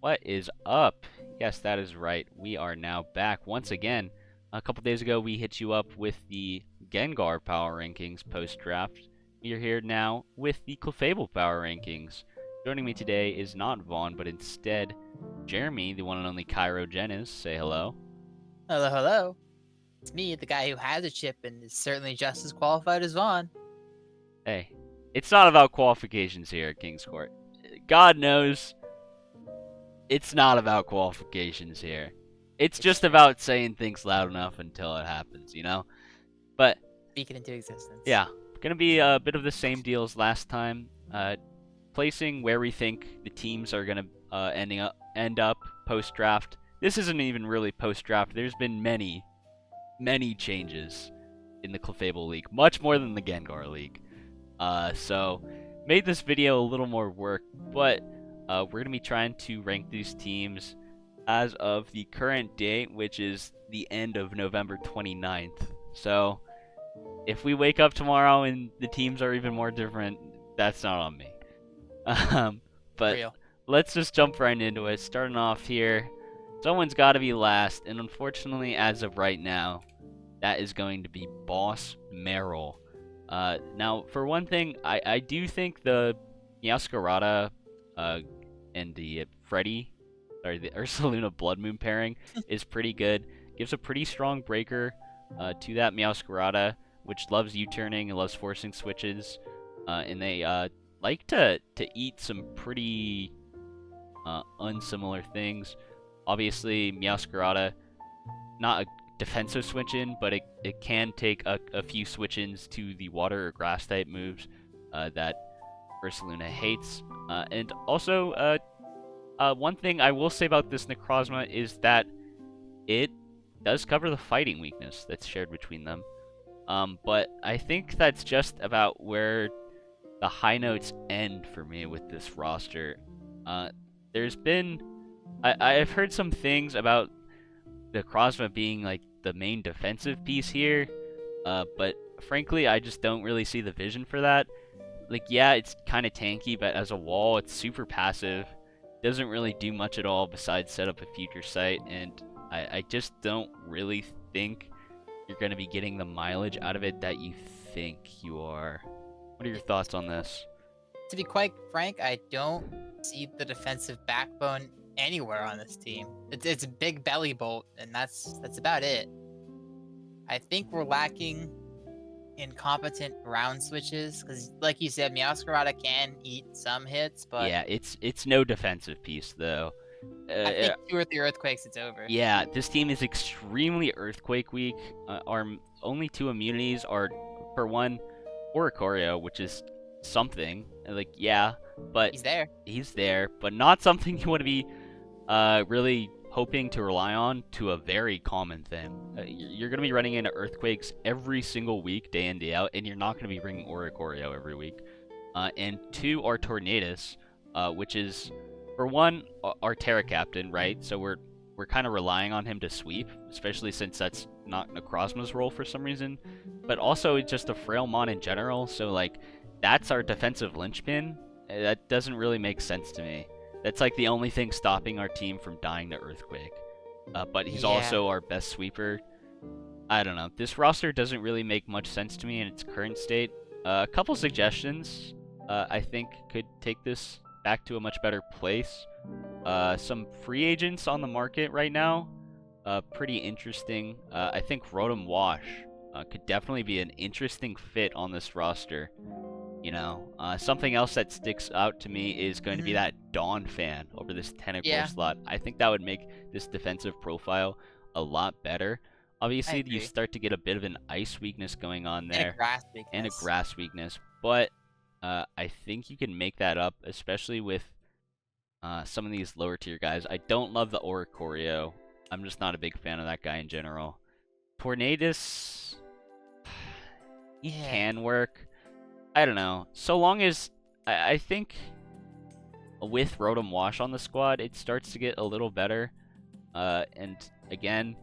What is up? Yes, that is right. We are now back once again. A couple days ago, we hit you up with the Gengar Power Rankings post-draft. We are here now with the Clefable Power Rankings. Joining me today is not Vaughn, but instead Jeremy, the one and only Cairo Jennings. Say hello. Hello, hello. It's me, the guy who has a chip and is certainly just as qualified as Vaughn. Hey, it's not about qualifications here at King's Court. God knows it's not about qualifications here. It's just about saying things loud enough until it happens, you know? But, Speak it into existence. yeah, gonna be a bit of the same deal as last time. Placing where we think the teams are gonna end up post-draft. This isn't even really post-draft. There's been many changes in the Clefable League. Much more than the Gengar League. So, made this video a little more work, but we're going to be trying to rank these teams as of the current date, which is the end of November 29th. So, if we wake up tomorrow and the teams are even more different, that's not on me. But Real. let's just jump right into it. Starting off here, someone's got to be last, and unfortunately, as of right now, that is going to be Boss Merrill. Now, for one thing, I do think the Meowscarada and the the Ursaluna Blood Moon pairing is pretty good. Gives a pretty strong breaker to that Meowscarada, which loves U-turning and loves forcing switches. And they like to eat some pretty unsimilar things. Obviously, Meowscarada, not a defensive switch-in, but it can take a few switch-ins to the water or grass type moves that Ursaluna hates. And also, one thing I will say about this Necrozma is that it does cover the fighting weakness that's shared between them. But I think that's just about where the high notes end for me with this roster. There's been... I've heard some things about the Necrozma being like the main defensive piece here, but frankly, I just don't really see the vision for that. Like, yeah, it's kind of tanky, but as a wall, it's super passive. Doesn't really do much at all besides set up a future sight, and I just don't really think you're going to be getting the mileage out of it that you think you are. What are your thoughts on this? To be quite frank, I don't see the defensive backbone anywhere on this team. It's a big belly bolt, and that's about it. I think we're lacking incompetent ground switches, because like you said, Meowscarada can eat some hits, but Yeah, it's no defensive piece, though. I think 2 or 3 earthquakes, it's over. Yeah, this team is extremely earthquake weak. Our only 2 immunities are, for one, Oricorio, which is something. Like, yeah, but He's there, but not something you want to be really hoping to rely on to a very common thing. You're going to be running into earthquakes every single week, day in, day out, and you're not going to be bringing Oricorio every week. And 2 are Tornadus, which is, for one, our Terra Captain, right? So we're kind of relying on him to sweep, especially since that's not Necrozma's role for some reason. But also, it's just a frail mon in general, so like, that's our defensive linchpin. That doesn't really make sense to me. That's like the only thing stopping our team from dying to Earthquake. But he's also our best sweeper. I don't know. This roster doesn't really make much sense to me in its current state. A couple suggestions I think could take this back to a much better place. Some free agents on the market right now. Pretty interesting. I think Rotom Wash could definitely be an interesting fit on this roster. You know, something else that sticks out to me is going to be that Dawn fan over this Tentacruel slot. I think that would make this defensive profile a lot better. Obviously, you start to get a bit of an ice weakness going on there. And a grass weakness. But I think you can make that up, especially with some of these lower tier guys. I don't love the Oricorio. I'm just not a big fan of that guy in general. Tornadus, he can work. I don't know. So long as I think with Rotom Wash on the squad, it starts to get a little better. And again,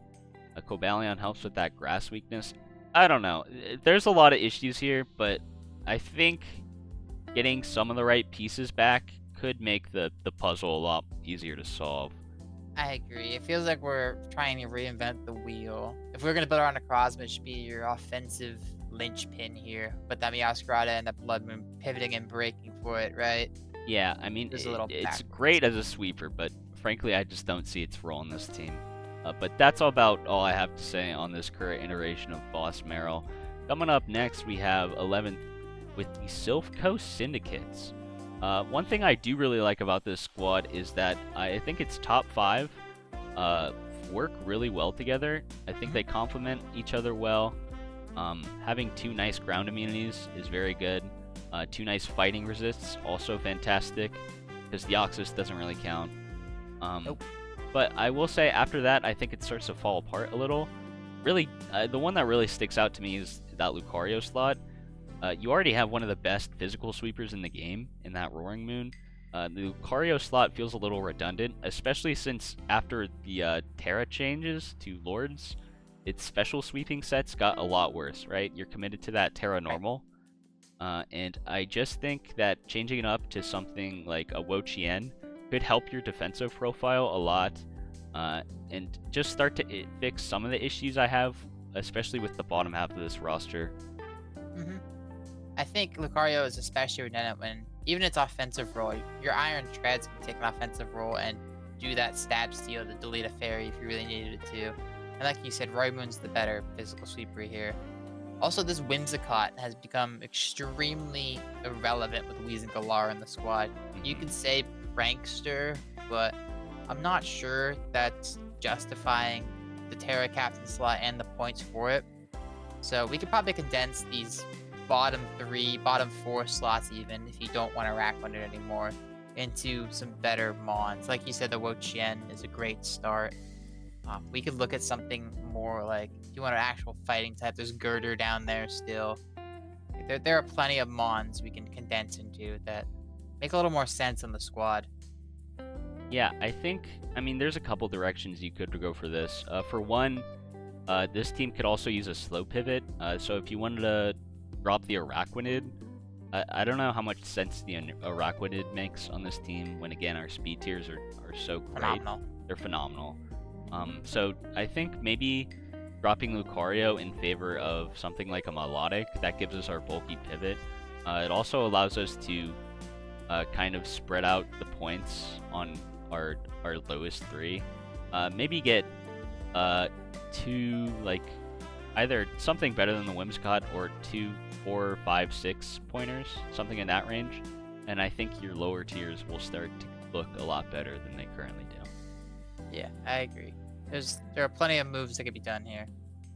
a Cobalion helps with that grass weakness. I don't know. There's a lot of issues here, but I think getting some of the right pieces back could make the puzzle a lot easier to solve. I agree. It feels like we're trying to reinvent the wheel. If we're gonna build around a Necrozma, it should be your offensive linchpin here. But that Meowscarada and that Blood Moon pivoting and breaking for it, right? Yeah, I mean, There's a little it's backwards. great as a sweeper, but frankly, I just don't see its role in this team. But that's about all I have to say on this current iteration of Boss Meryl. Coming up next, we have 11th with the Sylph Coast Syndicates. One thing I do really like about this squad is that I think its top 5 work really well together. I think they complement each other well. Having 2 nice ground immunities is very good. 2 nice fighting resists, also fantastic, because the Deoxys doesn't really count. Nope. But I will say after that, I think it starts to fall apart a little. Really, the one that really sticks out to me is that Lucario slot. You already have one of the best physical sweepers in the game in that Roaring Moon. The Lucario slot feels a little redundant, especially since after the Terra changes to Lords, its special sweeping sets got a lot worse, right? You're committed to that Terra normal. And I just think that changing it up to something like a Wo-Chien could help your defensive profile a lot, and just start to fix some of the issues I have, especially with the bottom half of this roster. I think Lucario is especially redundant when even its offensive role, your Iron Treads can take an offensive role and do that stab steal to delete a fairy if you really needed it to. And like you said, Roy Moon's the better physical sweeper here. Also, this Whimsicott has become extremely irrelevant with Weeze and Galar in the squad. You could say Prankster, but I'm not sure that's justifying the Terra Captain slot and the points for it. So we could probably condense these bottom 3, bottom 4 slots even, if you don't want to rack on it anymore, into some better Mons. Like you said, the Wo-Chien is a great start. We could look at something more like, if you want an actual fighting type, there's Girder down there still. There are plenty of Mons we can condense into that make a little more sense in the squad. Yeah, I mean, there's a couple directions you could go for this. For one, this team could also use a slow pivot. So if you wanted to drop the Araquanid, I don't know how much sense the Araquanid makes on this team when, again, our speed tiers are so great. Phenomenal. They're phenomenal. So I think maybe dropping Lucario in favor of something like a Melodic, that gives us our bulky pivot. It also allows us to kind of spread out the points on our lowest 3. Maybe get 2, like, either something better than the Whimsicott or 2, 4, 5, 6 pointers, something in that range. And I think your lower tiers will start to look a lot better than they currently do. Yeah, I agree. There are plenty of moves that could be done here.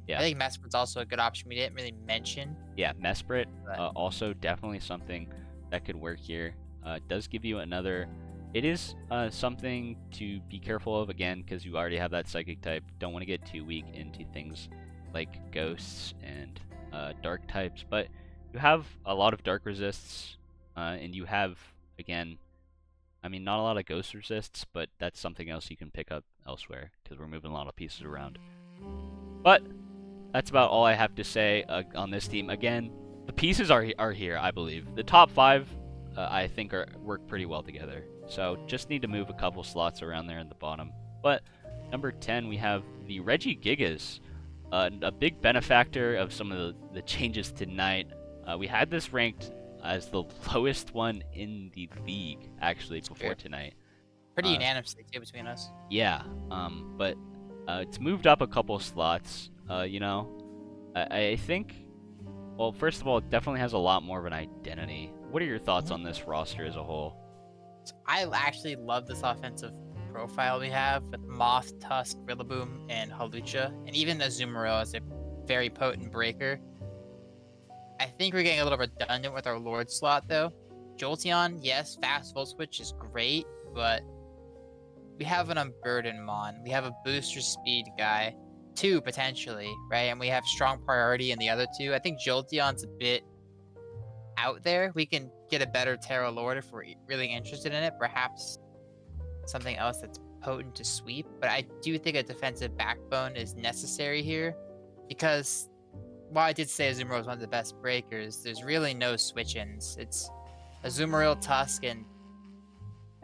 Yeah. I think Mesprit's also a good option we didn't really mention. Yeah, Mesprit, But- also definitely something that could work here. It does give you another... It is something to be careful of, again, because you already have that Psychic type. Don't want to get too weak into things like Ghosts and Dark types, but you have a lot of Dark resists, and you have, again, I mean, not a lot of Ghost resists, but that's something else you can pick up elsewhere, because we're moving a lot of pieces around. But that's about all I have to say on this team. Again, the pieces are here, I believe. The top 5, I think, work pretty well together. So just need to move a couple slots around there in the bottom. But number 10, we have the Regigigas, a big benefactor of some of the changes tonight. We had this ranked as the lowest one in the league, actually, before tonight. Pretty unanimously, too, between us. Yeah, but it's moved up a couple slots. You know, I think, well, first of all, it definitely has a lot more of an identity. What are your thoughts on this roster as a whole? I actually love this offensive profile we have with Moth, Tusk, Rillaboom, and Halucha, and even Azumarill as a very potent breaker. I think we're getting a little redundant with our Lord slot, though. Jolteon, yes, fast Volt Switch is great, but we have an Unburden Mon. We have a booster speed guy. 2, potentially, right? And we have strong priority in the other 2. I think Jolteon's a bit out there. We can get a better Terra Lord if we're really interested in it. Perhaps something else that's potent to sweep. But I do think a defensive backbone is necessary here, because while I did say Azumarill is one of the best breakers, there's really no switch-ins. It's Azumarill, Tusk, and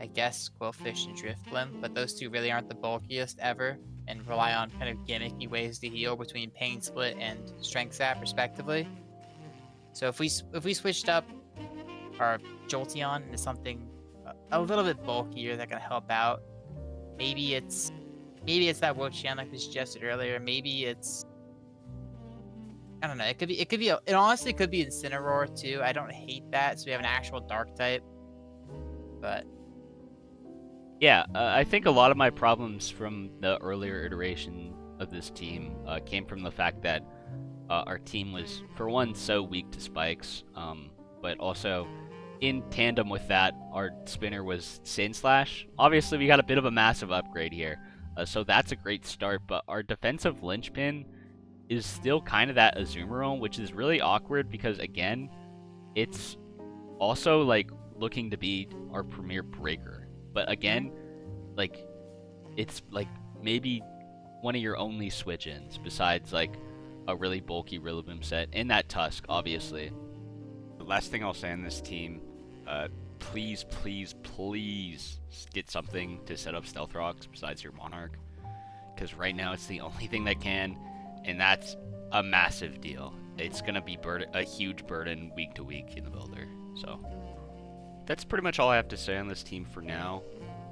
I guess Quillfish and Driftblim, but those two really aren't the bulkiest ever and rely on kind of gimmicky ways to heal between Pain Split and Strength Sap, respectively. So if we switched up our Jolteon into something a little bit bulkier that can help out, maybe it's that Wo-Chien like we suggested earlier. Maybe it's, I don't know. It honestly could be Incineroar too. I don't hate that. So we have an actual Dark type, but. Yeah, I think a lot of my problems from the earlier iteration of this team came from the fact that our team was, for one, so weak to spikes, but also in tandem with that, our spinner was Sandslash. Obviously, we got a bit of a massive upgrade here, so that's a great start, but our defensive linchpin is still kind of that Azumarill, which is really awkward because, again, it's also, like, looking to be our premier breaker. But again, like, it's like maybe one of your only switch-ins besides like a really bulky Rillaboom set and that Tusk, obviously. The last thing I'll say on this team, please get something to set up Stealth Rocks besides your Monarch, because right now it's the only thing that can, and that's a massive deal. It's gonna be a huge burden week to week in the builder. So that's pretty much all I have to say on this team for now.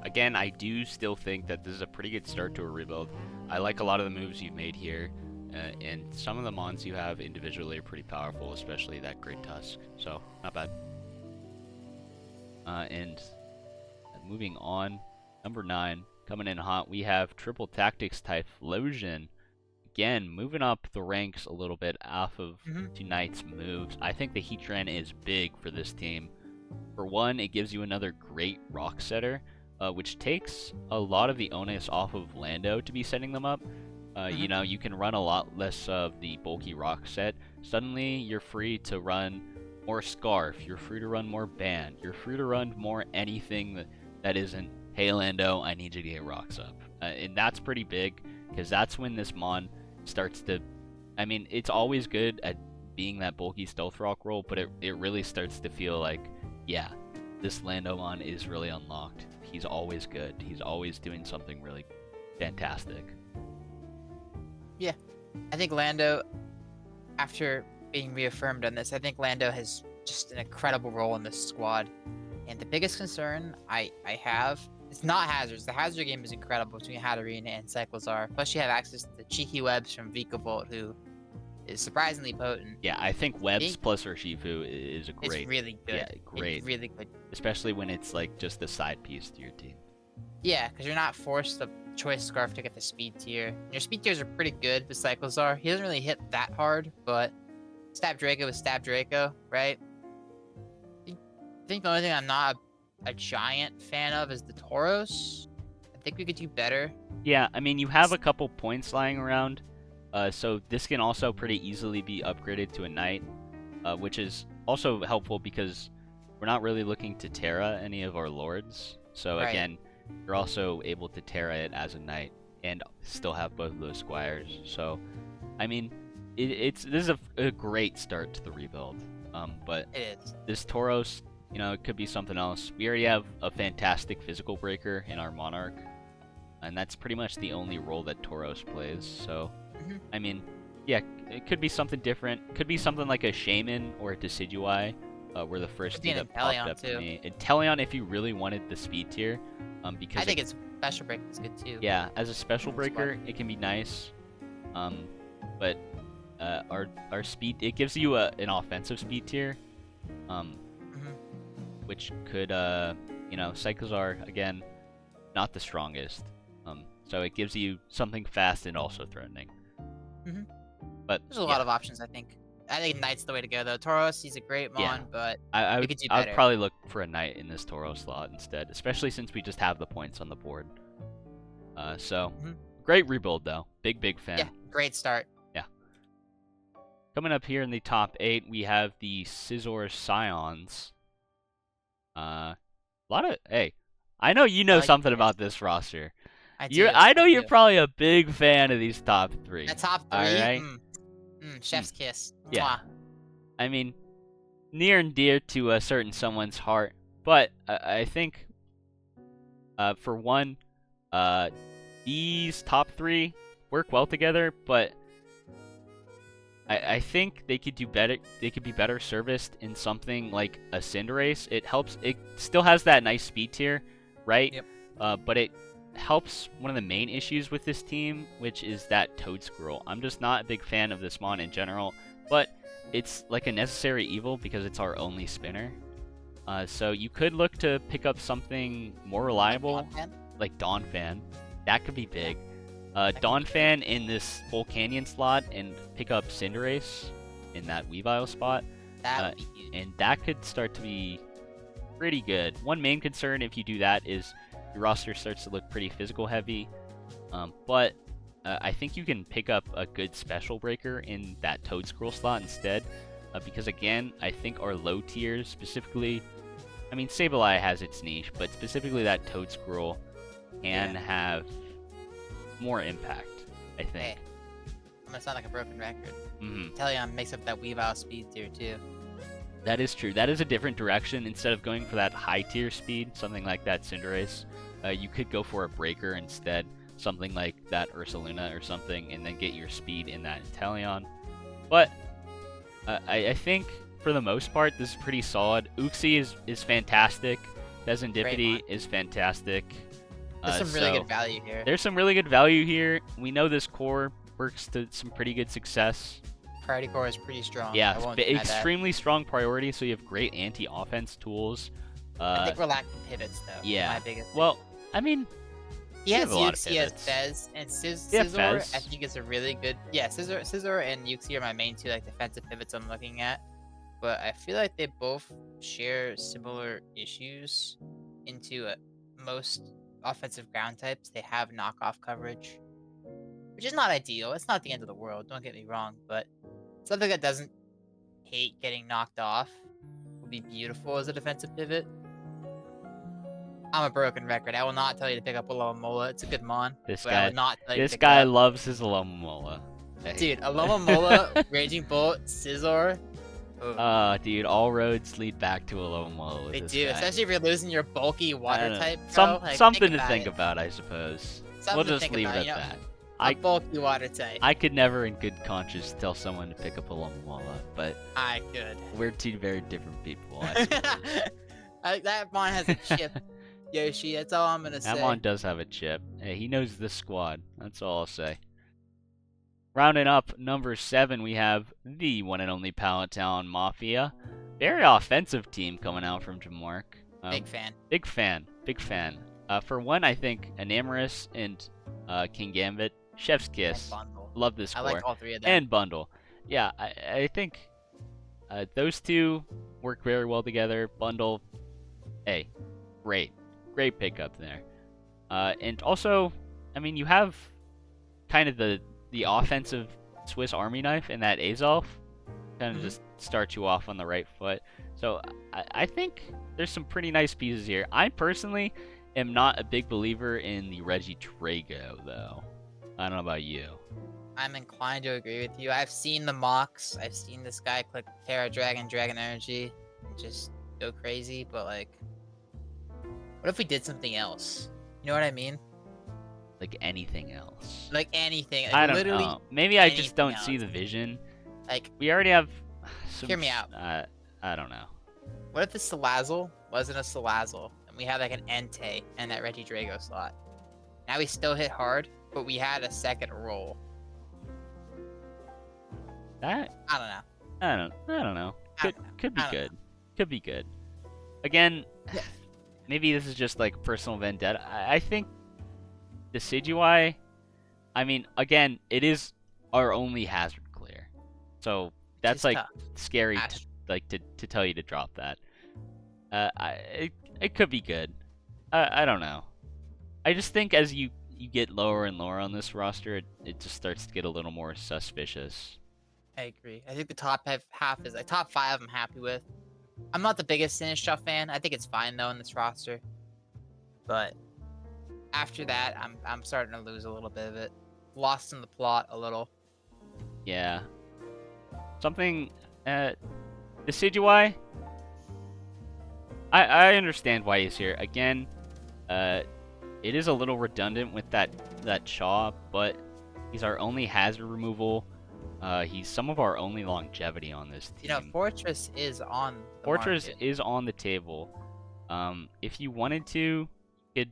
Again, I do still think that this is a pretty good start to a rebuild. I like a lot of the moves you've made here, and some of the mons you have individually are pretty powerful, especially that Great Tusk. So, not bad. And moving on, number 9, coming in hot, we have Triple Tactics Typhlosion. Again, moving up the ranks a little bit off of tonight's moves. I think the Heatran is big for this team. For one, it gives you another great rock setter, which takes a lot of the onus off of Lando to be setting them up. You know, you can run a lot less of the bulky rock set. Suddenly, you're free to run more Scarf, you're free to run more Band, you're free to run more anything that isn't, hey Lando, I need you to get rocks up. And that's pretty big, because that's when this mon starts to, I mean, it's always good at being that bulky Stealth Rock role, but it really starts to feel like, yeah, this Landomon is really unlocked. He's always good. He's always doing something really fantastic. Yeah, I think Lando, after being reaffirmed on this, I think Lando has just an incredible role in this squad. And the biggest concern I have, it's not hazards. The hazard game is incredible between Hatterene and Cyclizar. Plus you have access to the cheeky webs from Vikavolt, who is surprisingly potent. Yeah, I think Webs plus Urshifu is a great. It's really good. Yeah, great. It's really good. Especially when it's like just the side piece to your team. Yeah, because you're not forced to choice Scarf to get the speed tier. Your speed tiers are pretty good with Cyclizar. He doesn't really hit that hard, but Stab Draco is Stab Draco, right? I think the only thing I'm not a giant fan of is the Tauros. I think we could do better. Yeah, I mean, you have a couple points lying around. So this can also pretty easily be upgraded to a Knight, which is also helpful because we're not really looking to Terra any of our Lords. So again, you're also able to Terra it as a Knight and still have both of those Squires. So, I mean, this is a great start to the rebuild. But it is. This Tauros, you know, it could be something else. We already have a fantastic physical breaker in our Monarch, and that's pretty much the only role that Tauros plays. So, I mean, yeah, it could be something different. Could be something like a Shaman or a Decidueye, were the first two that popped up to me. Inteleon, if you really wanted the speed tier, because I think it's special break is good too. Yeah, as a special breaker, it can be nice. But our speed, it gives you an offensive speed tier, which could, you know, Cyclizar again, not the strongest. So it gives you something fast and also threatening. But there's a lot of options, I think. I think Knight's the way to go, though. Tauros, he's a great mon, but we could do better. I would probably look for a Knight in this Tauros slot instead, especially since we just have the points on the board. So, great rebuild, though. Big fan. Yeah, great start. Yeah. Coming up here in the top 8, we have the Scizor Scions. Hey, I know you know something about this roster. I know you're probably a big fan of these top 3. The top 3? Alright? Chef's kiss. Yeah. I mean, near and dear to a certain someone's heart, but I think For one, these top three work well together, but I think they could do better. They could be better serviced in something like a Cinderace. It helps. It still has that nice speed tier, right? Yep. But it helps one of the main issues with this team, which is that Toad Squirrel. I'm just not a big fan of this mon in general, but it's like a necessary evil because it's our only spinner. So you could look to pick up something more reliable, like Donphan. That could be big. Donphan in this full Canyon slot and pick up Cinderace in that Weavile spot. That would be huge. And that could start to be pretty good. One main concern if you do that is your roster starts to look pretty physical heavy. But I think you can pick up a good special breaker in that Toad Squirrel slot instead. Because again, I think our low tiers specifically, I mean Sableye has its niche, but specifically that Toad Squirrel can have more impact, I think. Hey, I'm gonna sound like a broken record. Teleon makes up that Weavile speed tier too. That is true. That is a different direction. Instead of going for that high tier speed, something like that Cinderace, you could go for a breaker instead, something like that Ursaluna or something, and then get your speed in that Inteleon. But I think for the most part, this is pretty solid. Uxie is fantastic. Desendipity is fantastic. There's some really good value here. There's some really good value here. We know this core works to some pretty good success. Priority core is pretty strong. Yeah, extremely strong priority, so you have great anti-offense tools. I think we're lacking pivots, though. Yeah. My biggest well, I mean, he has have a lot of Uxie, he has pivots. Fez, and Yeah, Scizor, Fez. I think is a really good... Yeah, Scizor and Uxie are my main two like defensive pivots I'm looking at. But I feel like they both share similar issues into most offensive ground types. They have knockoff coverage, which is not ideal. It's not the end of the world, don't get me wrong, but something that doesn't hate getting knocked off would be beautiful as a defensive pivot. I'm a broken record. I will not tell you to pick up Alomomola. It's a good mon. This but I guy, will not tell you this to pick guy it up. loves his Alomomola. Dude, Alomomola, Raging Bolt, Scizor. Dude, all roads lead back to Alomomola with They this do, guy. especially if you're losing your bulky I water don't know. type. Bro. Something to about think it. about, I suppose. Something We'll to just think leave about, it you at know? that. A bulky water type. I could never, in good conscience, tell someone to pick up Alomomola, but I could. we're two very different people. I suppose. That mon has a chip, Yoshi. That's all I'm gonna say. Amon does have a chip. Hey, he knows this squad. That's all I'll say. Rounding up number 7, we have the one and only Palatown Mafia. Very offensive team coming out from Jamark. Big fan. Big fan. Big fan. For one, I think Enamorus and King Gambit, Chef's Kiss. And Bundle. Love this I core. like all three of them. And Bundle. Yeah, I think those two work very well together. Bundle, hey, great. Great pickup there. And also, I mean, you have kind of the offensive Swiss Army knife in that Azolf. Kind of just starts you off on the right foot. So I think there's some pretty nice pieces here. I personally am not a big believer in the Regidrago, though. I don't know about you. I'm inclined to agree with you. I've seen the mocks. I've seen this guy click Terra Dragon, Dragon Energy, and just go crazy. But like, what if we did something else? You know what I mean? Like anything else. Like anything. Like I don't literally know. Maybe I just don't anything see else. the vision. Like, We already have some... Hear me out. I don't know. what if the Salazzle wasn't a Salazzle, and we had like an Entei and that Regidrago slot? Now we still hit hard, but we had a second roll. That... I don't know. I don't know. I Could, don't know. could be I don't good. Could be good. Again, Yeah. maybe this is just like personal vendetta. I think the Decidueye, I mean, again, it is our only hazard clear. So that's It's like tough. scary Ash- to tell you to drop that. It could be good. I don't know. I just think as you get lower and lower on this roster, it just starts to get a little more suspicious. I agree. I think the top half is like top 5 I'm happy with. I'm not the biggest Sinistcha fan. I think it's fine though in this roster. But after that, I'm starting to lose a little bit of it. Lost in the plot a little. Yeah. Something Decidueye, I understand why he's here. Again, it is a little redundant with that Chaw, but he's our only hazard removal. He's some of our only longevity on this team. You know, Fortress is on the Fortress market. is on the table. If you wanted to, you could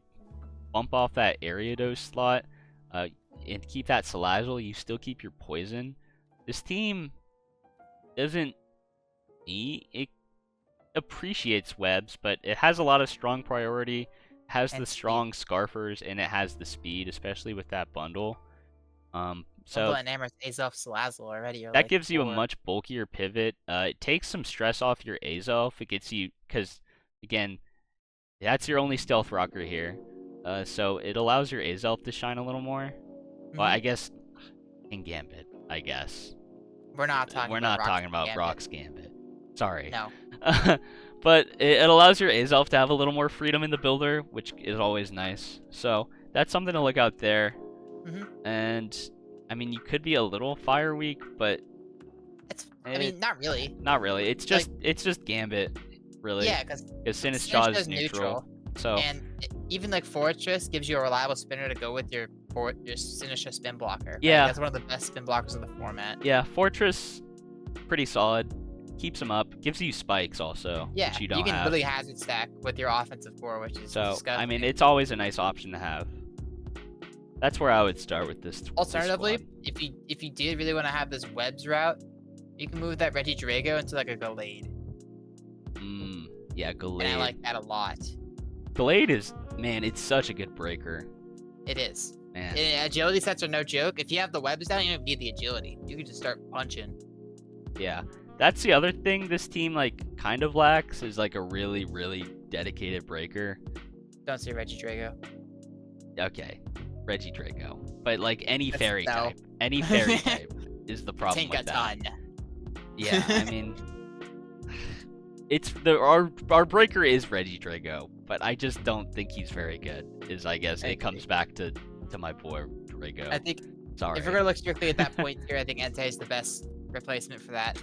bump off that Ariados slot and keep that Salazzle. You still keep your poison. This team doesn't it appreciates webs, but it has a lot of strong priority, has And the strong Scarfers, and it has the speed, especially with that bundle. So and Amherst Azelf Salazzle already. Are that like gives you a 4. much bulkier pivot. It takes some stress off your Azelf. It gets you, because, again, that's your only stealth rocker here. So it allows your Azelf to shine a little more. Well, I guess in Gambit, I guess. We're not talking. We're about not talking about Gambit. Brock's Gambit. Sorry. No. But it allows your Azelf to have a little more freedom in the builder, which is always nice. So that's something to look out there. And I mean, you could be a little fire weak, but I mean, not really. Not really. It's just Gambit, really. Yeah, because Sinistraw is neutral. So and even like Fortress gives you a reliable spinner to go with your Sinistra spin blocker. Right? Yeah, that's one of the best spin blockers in the format. Yeah, Fortress, pretty solid. Keeps them up. Gives you spikes also, Yeah, which you don't can have. really hazard stack with your offensive core, which is So disgusting. I mean, it's always a nice option to have. That's where I would start with this. Alternatively, this if you did really want to have this webs route, you can move that Reggie Drago into like a Gallade. Yeah, Gallade. And I like that a lot. Gallade is, man, it's such a good breaker. It is. Man. Agility sets are no joke. If you have the webs down, you don't need the agility. You can just start punching. Yeah, that's the other thing this team like kind of lacks is like a really, really dedicated breaker. Don't say Reggie Drago. Okay, Reggie Drago, but like any That's fairy type, any fairy type is the problem with that. Yeah, I mean, it's our breaker is Reggie Drago, but I just don't think he's very good. I guess it comes back to my boy Drago. I think Sorry. if we're gonna look strictly at that point here, I think Entei is the best replacement for that.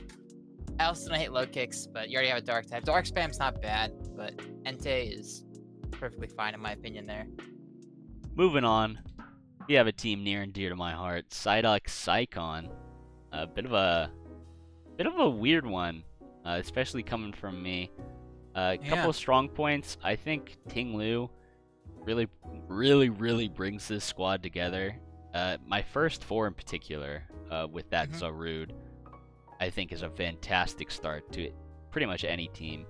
I also don't hate low kicks, but you already have a dark type. Dark spam's not bad, but Entei is perfectly fine in my opinion there. Moving on, we have a team near and dear to my heart, Psyduck Psycon. A bit of a weird one, especially coming from me. A couple of strong points. I think Ting Lu really brings this squad together. My first 4 in particular, with that Zarude, I think is a fantastic start to pretty much any team.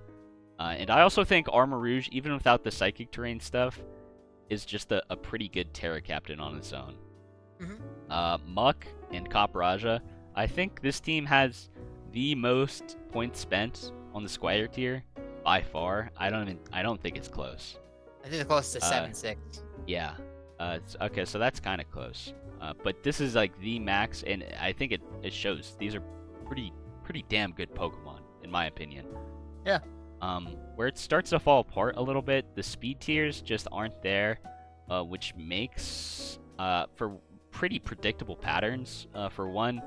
And I also think Armor Rouge, even without the Psychic Terrain stuff, is just a pretty good Terra Captain on its own. Muck and Capraja, I think this team has the most points spent on the Squire tier by far. I don't think it's close. I think it's close to 7-6. Yeah. Okay, so that's kind of close. But this is like the max, and I think it shows. These are pretty damn good Pokemon, in my opinion. Yeah. Where it starts to fall apart a little bit, the speed tiers just aren't there, which makes for pretty predictable patterns. For one,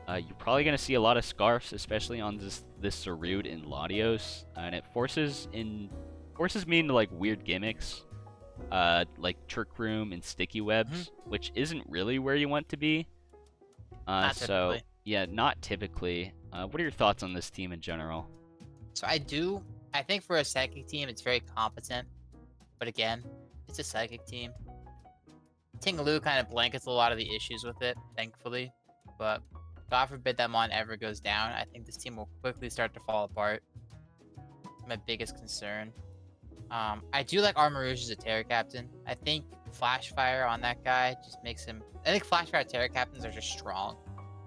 you're probably gonna see a lot of Scarfs, especially on this Zarude and Latios, and it forces me into like weird gimmicks, like Trick Room and Sticky Webs, which isn't really where you want to be. So yeah, not typically. What are your thoughts on this team in general? So I think for a Psychic team, it's very competent. But again, it's a Psychic team. Ting Lu kind of blankets a lot of the issues with it, thankfully. But God forbid that Mon ever goes down, I think this team will quickly start to fall apart. My biggest concern. I do like Armor Rouge as a Terra Captain. I think Flash Fire on that guy just makes him... I think Flash Fire Terra Captains are just strong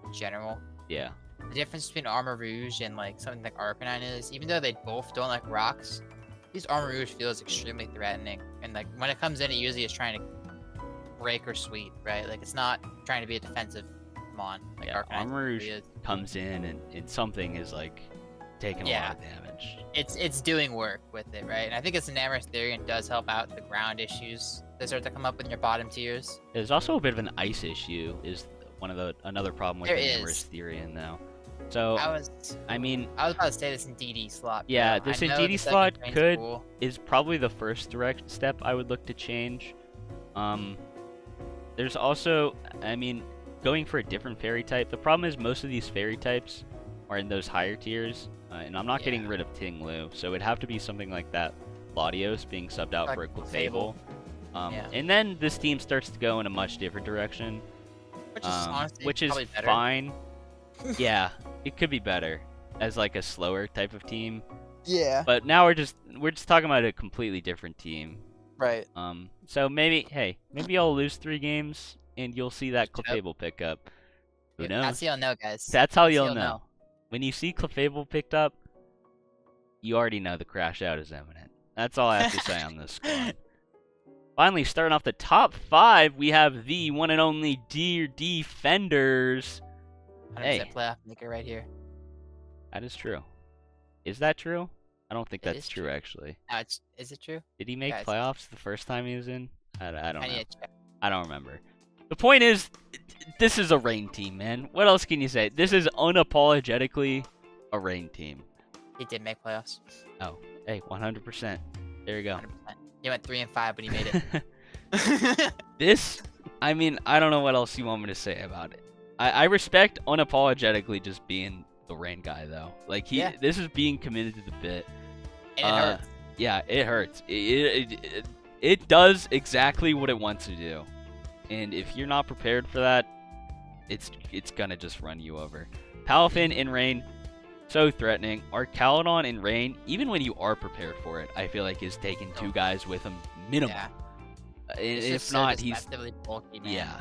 in general. Yeah. The difference between Armor Rouge and like something like Arcanine is, even though they both don't like rocks, these Armor Rouge feels extremely threatening. And like when it comes in, it usually is trying to break or sweep, right? Like it's not trying to be a defensive mon. Like Yeah, Arcanine Armor Rouge is. comes in and something is like taking a lot of damage. It's doing work with it, right? And I think it's an Amherst Therian does help out the ground issues that start to come up in your bottom tiers. There's also a bit of an ice issue, is another problem with There the is. Amherst Therian though. So I mean, I was about to say this in DD slot. yeah, though. this I in know DD the second slot train's could cool. is probably the first direct step I would look to change. There's also, I mean, going for a different fairy type. The problem is most of these fairy types are in those higher tiers, and I'm not getting rid of Ting Lu, so it'd have to be something like that. Latios being subbed out for a Clefable. And then this team starts to go in a much different direction, which is honestly fine. Yeah, it could be better as like a slower type of team. Yeah. But now we're just talking about a completely different team. Right. So maybe I'll lose 3 games and you'll see that Clefable pick up. Who knows? That's how you'll know, guys. That's how you'll know. When you see Clefable picked up, you already know the crash out is imminent. That's all I have to say on this squad. Finally, starting off the top 5, we have the one and only Dear Defenders. 100% playoff maker right here. That is true. Is that true? I don't think that's true, actually. Is it true? Did he make playoffs the first time he was in? I don't know. I don't remember. The point is, this is a rain team, man. What else can you say? This is unapologetically a rain team. He did make playoffs. Oh, hey, 100%. There you go. 100%. He went 3-5, but he made it. This, I mean, I don't know what else you want me to say about it. I respect unapologetically just being the rain guy, though. Like, this is being committed to the bit. And it hurts. Yeah, it hurts. It does exactly what it wants to do. And if you're not prepared for that, it's gonna just run you over. Palafin in rain, so threatening. Arcalodon in rain, even when you are prepared for it, I feel like is taking 2 guys with him minimum. Yeah. If not, he's bulky, man. Yeah.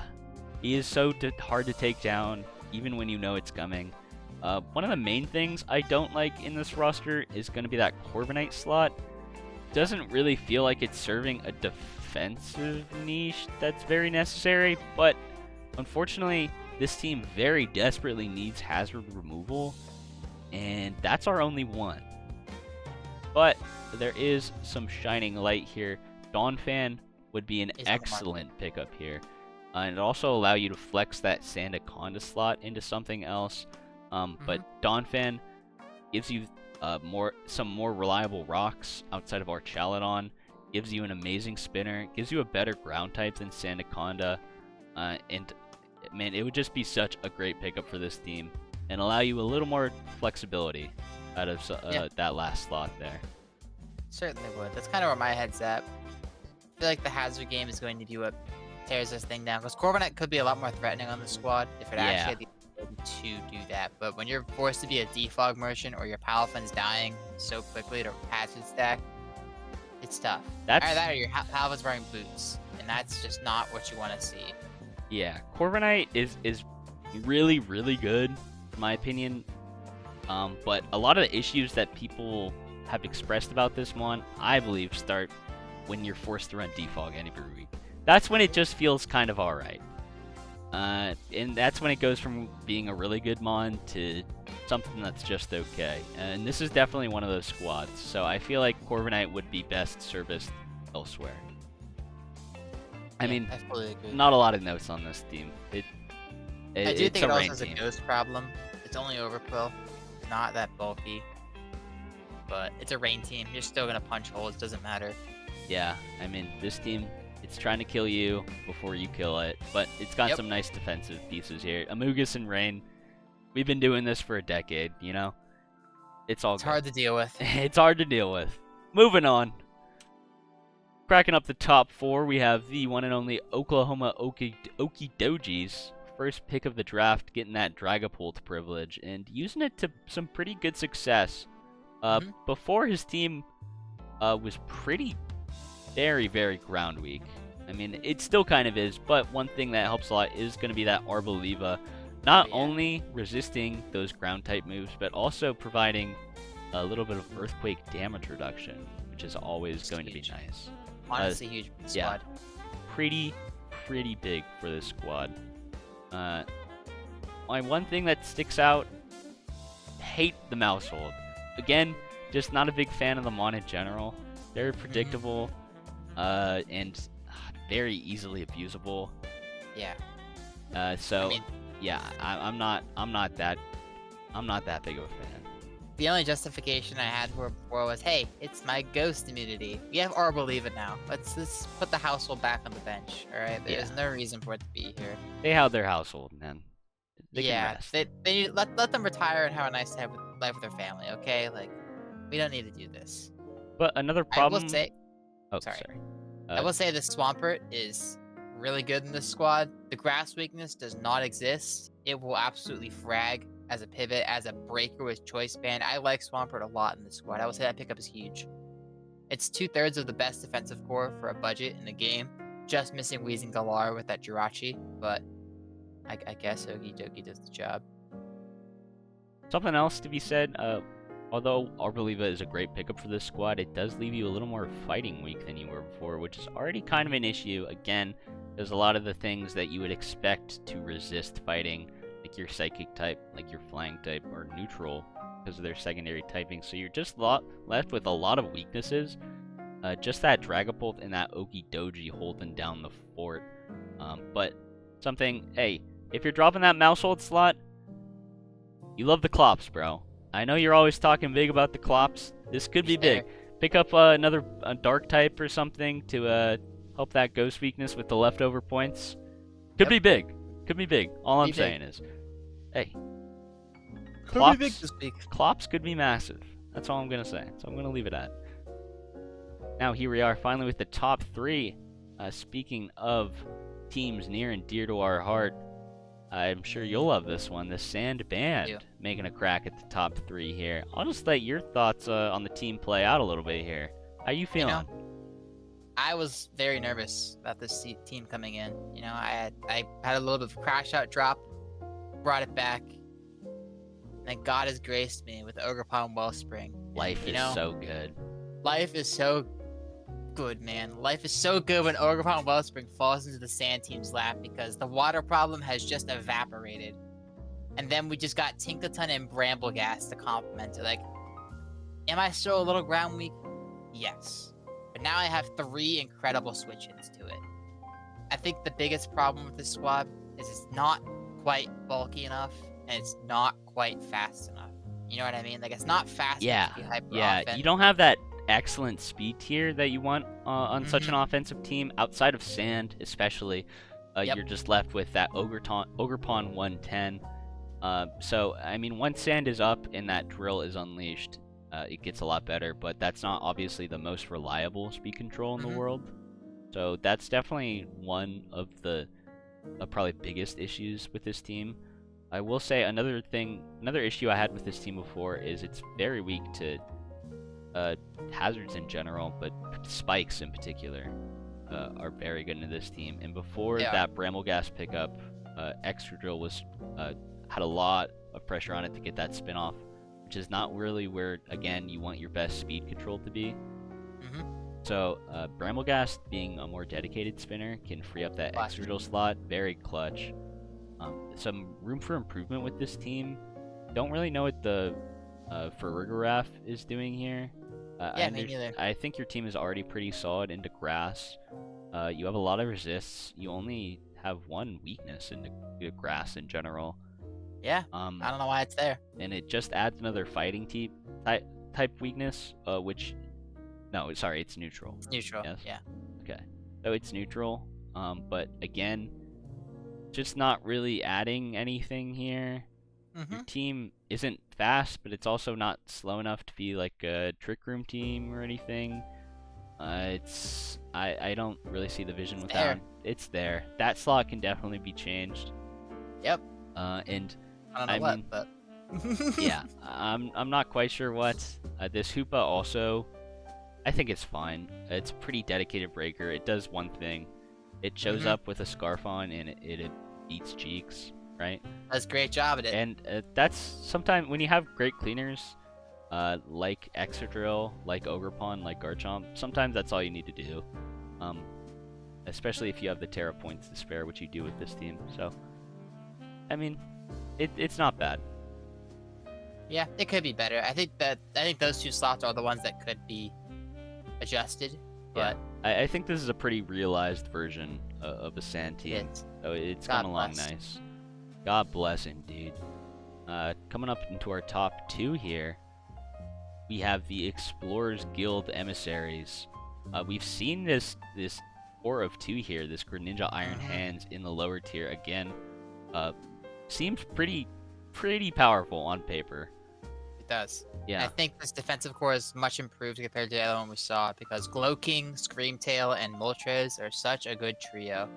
He is so hard to take down, even when you know it's coming. One of the main things I don't like in this roster is going to be that Corviknight slot. Doesn't really feel like it's serving a defensive niche that's very necessary, but unfortunately, this team very desperately needs hazard removal, and that's our only one. But there is some shining light here. Donphan would be an excellent pickup here. And it also allow you to flex that Sandaconda slot into something else. But Donphan gives you some more reliable rocks outside of Archaludon. Gives you an amazing spinner. Gives you a better ground type than Sandaconda. And man, it would just be such a great pickup for this team. And allow you a little more flexibility out of that last slot there. Certainly would. That's kind of where my head's at. I feel like the hazard game is going to be what tears this thing down. Because Corviknight could be a lot more threatening on the squad if it actually had the ability to do that. But when you're forced to be a defog merchant or your Palafin's dying so quickly to hazard stack, it's tough. Either that or your Palafin's wearing boots. And that's just not what you want to see. Yeah, Corviknight is really, really good, in my opinion. But a lot of the issues that people have expressed about this one, I believe, start when you're forced to run defog every week. That's when it just feels kind of alright. And that's when it goes from being a really good mon to something that's just okay. And this is definitely one of those squads, so I feel like Corviknight would be best serviced elsewhere. I mean, I fully agree. Not a lot of notes on this team. I do think it also has a ghost problem. It's only overquill, not that bulky. But it's a rain team. You're still going to punch holes. Doesn't matter. Yeah, I mean, this team, it's trying to kill you before you kill it. But it's got some nice defensive pieces here. Amogus and Rain, we've been doing this for a decade, you know? It's hard to deal with. It's hard to deal with. Moving on. Cracking up the top 4, we have the one and only Oklahoma Okidojis. First pick of the draft, getting that Dragapult privilege and using it to some pretty good success. Before his team was very, very ground weak. I mean, it still kind of is, but one thing that helps a lot is going to be that Arboliva. Not only resisting those ground type moves, but also providing a little bit of earthquake damage reduction, which is always going to be nice. Honestly, huge for the squad. Pretty big for this squad. One thing that sticks out, hate the Mousehold. Again, just not a big fan of the mon in general. Very predictable, and very easily abusable. Yeah. So I mean, yeah, I'm not that big of a fan. the only justification I had for before was, hey, it's my ghost immunity. We have Arboliva now. Let's put the household back on the bench. All right, there's no reason for it to be here. They have their household, man. They can Yeah, rest. they let them retire and have a nice life with their family. Okay, like we don't need to do this. But another I problem. will say, Oh, sorry. sorry. I will say the Swampert is really good in this squad. The grass weakness does not exist. It will absolutely frag as a pivot, as a breaker with choice band. I like Swampert a lot in this squad. I would say that pickup is huge. It's 2/3 of the best defensive core for a budget in the game. Just missing Wheezing Galar with that Jirachi, but I guess Okie Dokie does the job. Something else to be said, although Arboliva is a great pickup for this squad, it does leave you a little more fighting weak than you were before, which is already kind of an issue. Again, there's a lot of the things that you would expect to resist fighting, like your Psychic type, like your Flying type, or Neutral, because of their secondary typing. So you're just left with a lot of weaknesses. Just that Dragapult and that Okie Doji holding down the fort. But something, hey, if you're dropping that Mousehold slot, you love the Clops, bro. I know you're always talking big about the Clops. This could be big. Pick up another Dark type or something to help that Ghost weakness with the leftover points. Could be big. Could be big. All I'm saying is, hey, Could be big this week. Clops could be massive. That's all I'm going to say. So I'm going to leave it at. Now here we are finally with the top 3. Speaking of teams near and dear to our heart, I'm sure you'll love this one. The Sand Band making a crack at the top 3 here. I'll just let your thoughts on the team play out a little bit here. How you feeling? You know, I was very nervous about this team coming in. You know, I had a little bit of a crash out drop, brought it back, and then God has graced me with Ogerpon Wellspring. Life is so good. Life is so good, man. Life is so good when Ogerpon Wellspring falls into the sand team's lap because the water problem has just evaporated. And then we just got Tinkaton and Brambleghast to complement it. Like, am I still a little ground weak? Yes. But now I have 3 incredible switch-ins to it. I think the biggest problem with this squad is it's not quite bulky enough and it's not quite fast enough. You know what I mean? Like, it's not fast enough to be hyper offense. You don't have that excellent speed tier that you want on such an offensive team. Outside of Sand, especially, you're just left with that Ogerpon 110. So, I mean, once Sand is up and that drill is unleashed, it gets a lot better, but that's not obviously the most reliable speed control in the world. So that's definitely one of the probably biggest issues with this team. I will say another issue I had with this team before is it's very weak to hazards in general, but spikes in particular are very good into this team. And before that Brambleghast pickup, Extra Drill was had a lot of pressure on it to get that spin off, which is not really where, again, you want your best speed control to be. So Brambleghast, being a more dedicated spinner, can free up that Extra Drill slot. Very clutch. Some room for improvement with this team. Don't really know what the Farigiraf is doing here. Me neither. I think your team is already pretty solid into grass. You have a lot of resists. You only have 1 weakness into grass in general. Yeah, I don't know why it's there. And it just adds another fighting type weakness, which... No, sorry, it's neutral. It's neutral, yes? Yeah. Okay. So it's neutral, but again, just not really adding anything here. Your team isn't fast, but it's also not slow enough to be like a Trick Room team or anything. I don't really see the vision with that one. It's there. That slot can definitely be changed. Yep. And I don't know but yeah, I'm not quite sure what. This Hoopa also, I think it's fine. It's a pretty dedicated breaker. It does one thing. It shows up with a scarf on and it beats Cheeks, right? Does a great job at it. And that's sometimes when you have great cleaners, like Exadrill, like Ogerpon, like Garchomp, sometimes that's all you need to do. Especially if you have the Terra points to spare, which you do with this team. So, I mean, it's not bad. Yeah, it could be better. I think those 2 slots are the ones that could be adjusted. But I think this is a pretty realized version of a Sand team. So it's come along nice. God bless indeed. Coming up into our top 2 here, we have the Explorers Guild Emissaries. We've seen this core of 2 here, this Greninja Iron Hands in the lower tier again. Seems pretty powerful on paper. It does. Yeah. I think this defensive core is much improved compared to the other one we saw because Glow King, Screamtail, and Moltres are such a good trio.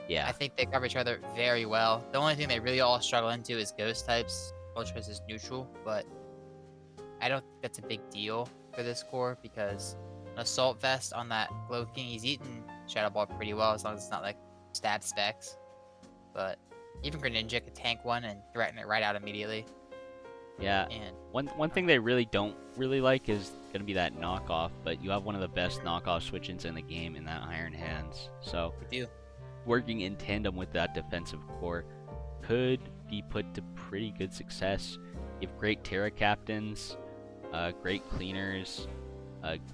Yeah. I think they cover each other very well. The only thing they really all struggle into is ghost types. Moltres is neutral, but I don't think that's a big deal for this core because an Assault Vest on that Glow King, he's eating Shadow Ball pretty well as long as it's not like stab specs. But even Greninja could tank one and threaten it right out immediately. Yeah. And one thing they really don't like is gonna be that knockoff, but you have one of the best knockoff switch-ins in the game in that Iron Hands. So we do. Working in tandem with that defensive core could be put to pretty good success. You have great Terra Captains, great Cleaners,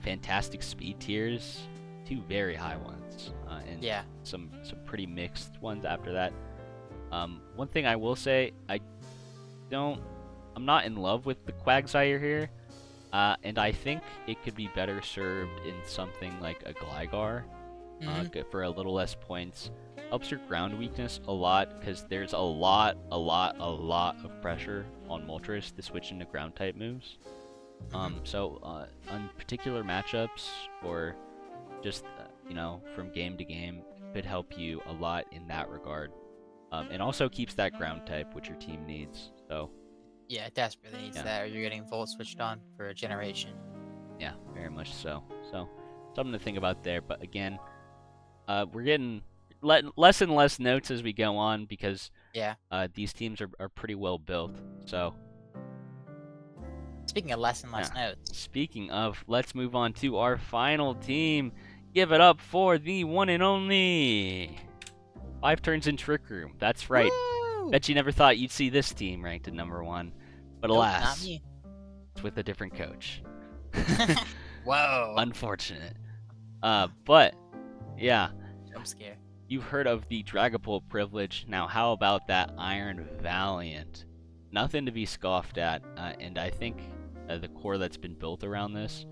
fantastic speed tiers, 2 very high ones, and Yeah. some pretty mixed ones after that. One thing I will say, I'm not in love with the Quagsire here, and I think it could be better served in something like a Gligar, for a little less points. Helps your ground weakness a lot, because there's a lot of pressure on Moltres to switch into ground type moves. So on particular matchups, or just, from game to game, could help you a lot in that regard. And also keeps that ground type, which your team needs. So Yeah, it desperately needs that, or you're getting Volt switched on for a generation. yeah, very much so. So something to think about there. But again, we're getting less and less notes as we go on because these teams are pretty well built. So speaking of less and less notes. Speaking of, let's move on to our final team. Give it up for the one and only 5 turns in Trick Room. That's right. Woo! Bet you never thought you'd see this team ranked at number 1. But Nope, alas, not me. it's with a different coach. Whoa. Unfortunate. But, yeah. I'm scared. You've heard of the Dragapult privilege. Now, how about that Iron Valiant? Nothing to be scoffed at, and I think the core that's been built around this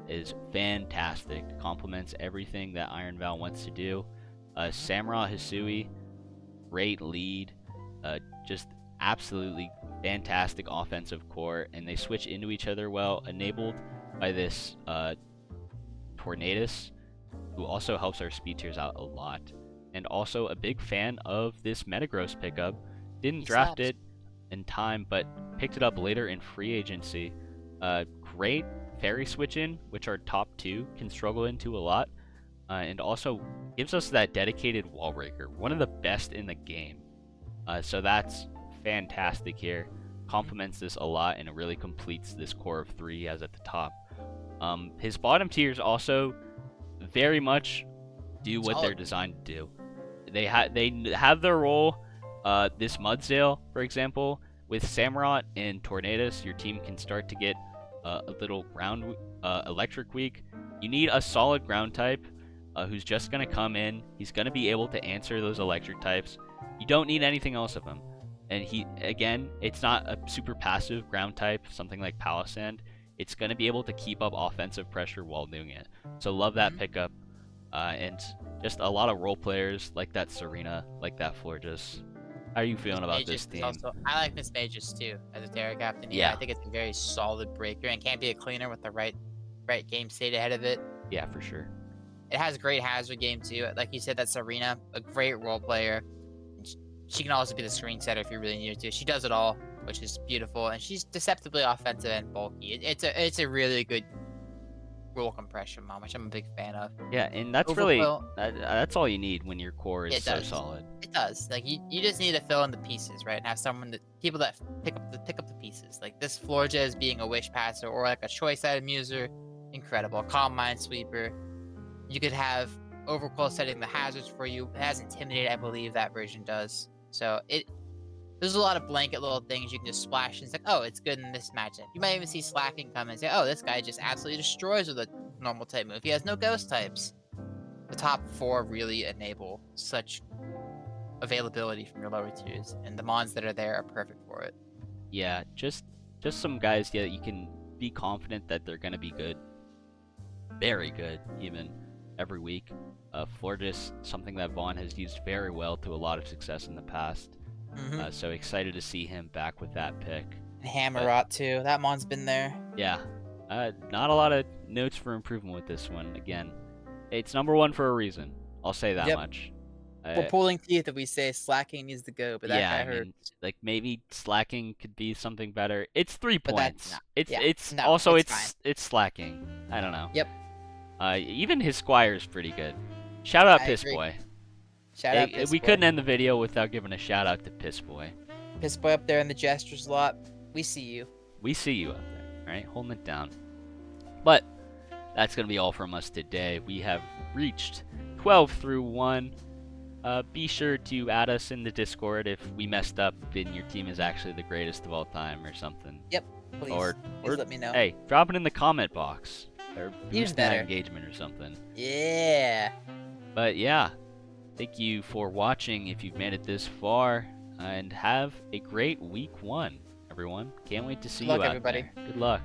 is fantastic. Complements everything that Iron Val wants to do. Samurott Hisui, great lead, just absolutely fantastic offensive core, and they switch into each other well, enabled by this Tornadus, who also helps our speed tiers out a lot. And also a big fan of this Metagross pickup. Didn't draft it in time, but picked it up later in free agency. Great Fairy switch in, which our top 2 can struggle into a lot. And also gives us that dedicated wall breaker, one of the best in the game. So that's fantastic here. Complements this a lot, and it really completes this core of 3 he has at the top. His bottom tiers also very much do what they're designed to do. They have their role. This Mudsale, for example, with Samurott and Tornadus, your team can start to get a little ground electric weak. You need a solid ground type who's just going to come in. He's going to be able to answer those electric types. You don't need anything else of him. And it's not a super passive ground type, something like Palisand. It's going to be able to keep up offensive pressure while doing it. So love that pickup. And just a lot of role players like that Serena, like that Florges. How are you feeling about this team? I like Miss Magus too as a Terra Captain. Yeah, I think it's a very solid breaker and can be a cleaner with the right game state ahead of it. Yeah, for sure. It has great hazard game too. Like you said, that Serena, a great role player. She can also be the screen setter if you really need her to. She does it all, which is beautiful, and she's deceptively offensive and bulky. It's a really good role compression mom, which I'm a big fan of. Yeah, and that's that's all you need when your core is so solid. It does. Like you just need to fill in the pieces, right? And have people that pick up the pieces. Like this Florges being a wish passer or like a choice item user, incredible. Calm Minesweeper. You could have Overquell setting the hazards for you. It has Intimidate, I believe that version does. So there's a lot of blanket little things you can just splash and it's like, oh, it's good in this matchup. You might even see Slacking come and say, oh, this guy just absolutely destroys with a normal type move. He has no ghost types. The top 4 really enable such availability from your lower tiers, and the mons that are there are perfect for it. Yeah, just some guys that you can be confident that they're going to be good. Very good, even, every week. Florges, something that Vaughn has used very well to a lot of success in the past. So excited to see him back with that pick. And Hammerot too. That mon's been there. Yeah. Not a lot of notes for improvement with this one. Again, it's number 1 for a reason. I'll say that much. We're pulling teeth if we say slacking needs to go, but that guy hurt. Like maybe slacking could be something better. It's 3 points. It's slacking. I don't know. Yep. Even his Squire's pretty good. Shout out Piss Boy. Shout out Piss Boy. We couldn't end the video without giving a shout out to Piss Boy. Piss Boy up there in the gestures lot. We see you. We see you up there. All right, holding it down. But that's gonna be all from us today. We have reached 12 through 1. Be sure to add us in the Discord if we messed up and your team is actually the greatest of all time or something. Yep, please. Or let me know. Hey, drop it in the comment box. Or Even boost better. that engagement or something. Yeah. But yeah, thank you for watching if you've made it this far. And have a great week 1, everyone. Can't wait to see you out Good luck, everybody. there. Good luck.